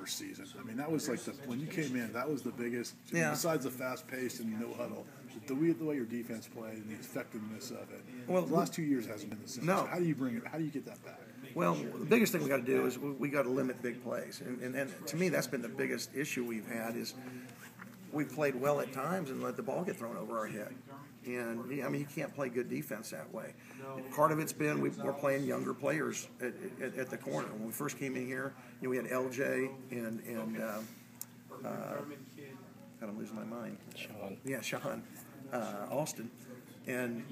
first season. I mean, that was like when you came in, that was the biggest. Yeah. Besides the fast paced and no huddle, the way your defense played and the effectiveness of it. Well, the last 2 years hasn't been the same. No. So how do you bring it? How do you get that back? Well, the biggest thing we got to do is we got to limit big plays, and to me that's been the biggest issue we've had is we've played well at times and let the ball get thrown over our head. And I mean, you can't play good defense that way. Part of it's been we're playing younger players at the corner. When we first came in here, we had LJ and God, I'm losing my mind. Sean Alston, and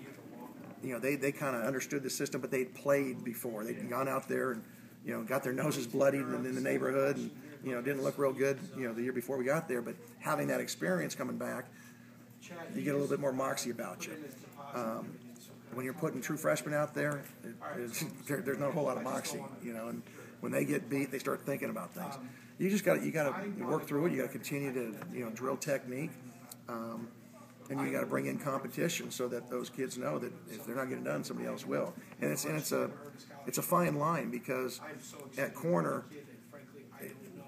they kind of understood the system, but they'd played before. They'd gone out there and got their noses bloodied in the neighborhood, and didn't look real good the year before we got there. But having that experience coming back, you get a little bit more moxie about you. When you're putting true freshmen out there, there's not a whole lot of moxie, and when they get beat, they start thinking about things. You got to work through it. You got to continue to drill technique, and you got to bring in competition so that those kids know that if they're not getting done, somebody else will. And it's a fine line because at corner,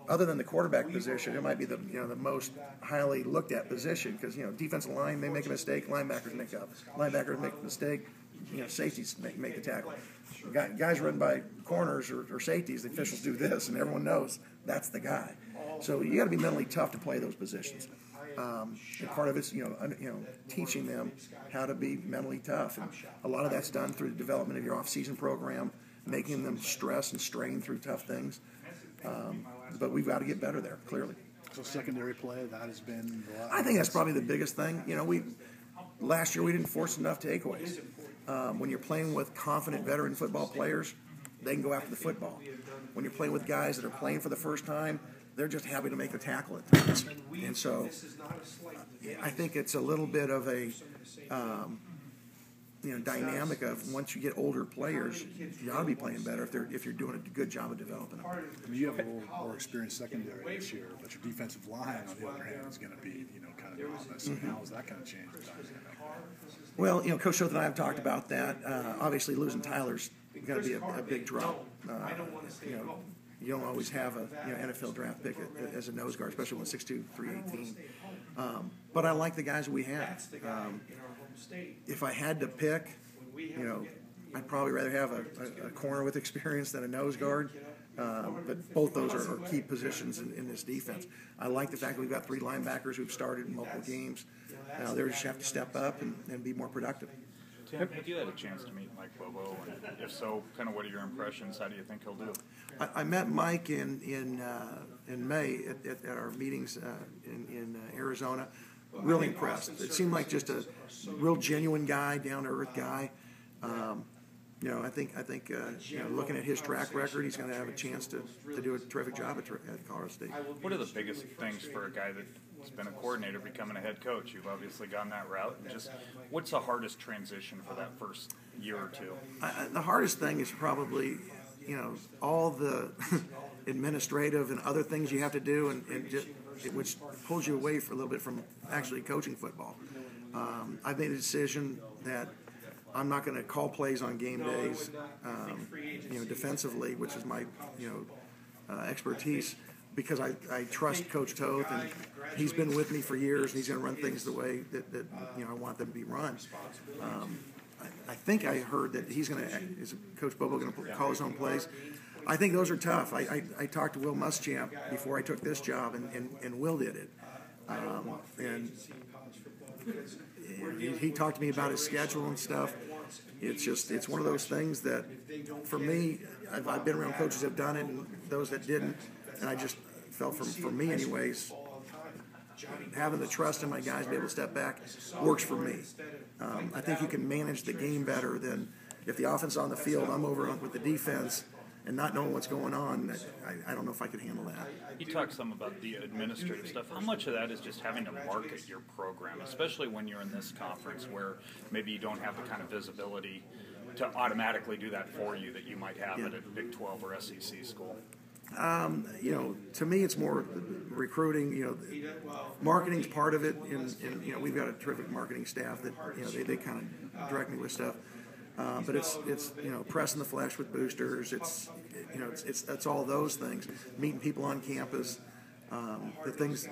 other than the quarterback position, it might be the most highly looked at position because defensive line, they make a mistake, linebackers make a mistake, safeties make the tackle. Guys run by corners or safeties, the officials do this, and everyone knows that's the guy. So you got to be mentally tough to play those positions. And part of it's teaching them how to be mentally tough, and a lot of that's done through the development of your off-season program, making them stress and strain through tough things. But we've got to get better there, clearly. So secondary play, that has been a lot. I think that's probably the biggest thing. Last year we didn't force enough takeaways. When you're playing with confident veteran football players, they can go after the football. When you're playing with guys that are playing for the first time, they're just happy to make a tackle at times. And so I think it's a little bit of a dynamic of once you get older players, you ought to be playing better if you're doing a good job of developing them. I mean, you have a little more experienced secondary this year, but your defensive line, on the other hand, is going to be kind of novice. So how is that going to change the dynamic? Well, Coach Schultz and I have talked about that. Obviously, losing Tyler's going to be a big drop. You don't always have a NFL draft pick as a nose guard, especially when 6'2", 318. But I like the guys we have. If I had to pick, I'd probably rather have a corner with experience than a nose guard. But both those are key positions in this defense. I like the fact that we've got 3 linebackers who've started in multiple games. They just have to step up and be more productive. Tim, have you had a chance to meet Mike Bobo? And if so, kind of what are your impressions? How do you think he'll do? I met Mike in May at our meetings in Arizona. Really impressed. It seemed like just a real genuine guy, down-to-earth guy. I think looking at his track record, he's going to have a chance to do a terrific job at Colorado State. What are the biggest things for a guy that's been a coordinator becoming a head coach? You've obviously gone that route. And just what's the hardest transition for that first year or two? The hardest thing is probably all the administrative and other things you have to do, which pulls you away for a little bit from actually coaching football. I've made a decision that I'm not going to call plays on game days, defensively, which is my, expertise, because I trust Coach Toth, and he's been with me for years, and he's going to run things the way that I want them to be run. I think I heard that is Coach Bobo going to call his own plays? I think those are tough. I talked to Will Muschamp before I took this job, and Will did it. And he talked to me about his schedule and stuff. It's one of those things that, for me, I've been around coaches that have done it and those that didn't, and I just felt for me anyways, having the trust in my guys to be able to step back works for me. I think you can manage the game better than if the offense is on the field, I'm over with the defense, and not knowing what's going on. I don't know if I could handle that. You talked some about the administrative stuff. How much of that is just having to market your program, especially when you're in this conference where maybe you don't have the kind of visibility to automatically do that for you that you might have at a Big 12 or SEC school? To me, it's more recruiting. Marketing's part of it, and we've got a terrific marketing staff that they kind of direct me with stuff. But it's pressing the flesh with boosters. It's it's all those things, meeting people on campus, the things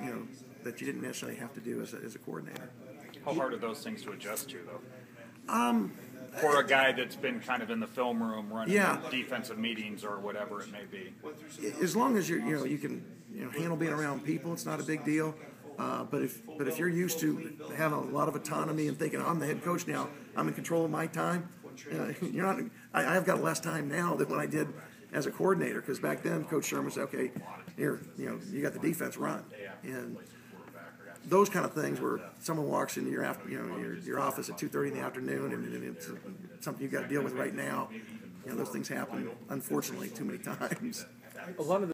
that you didn't necessarily have to do as a coordinator. How hard are those things to adjust to, though? For a guy that's been kind of in the film room running defensive meetings or whatever it may be. As long as you can handle being around people, it's not a big deal. But if you're used to having a lot of autonomy and thinking I'm the head coach now, I'm in control of my time, you're not. I've got less time now than when I did as a coordinator, because back then Coach Sherman said, okay, here, you got the defense run, and those kind of things where someone walks into your office at 2:30 in the afternoon and it's something you've got to deal with right now. Those things happen, unfortunately, too many times. A lot of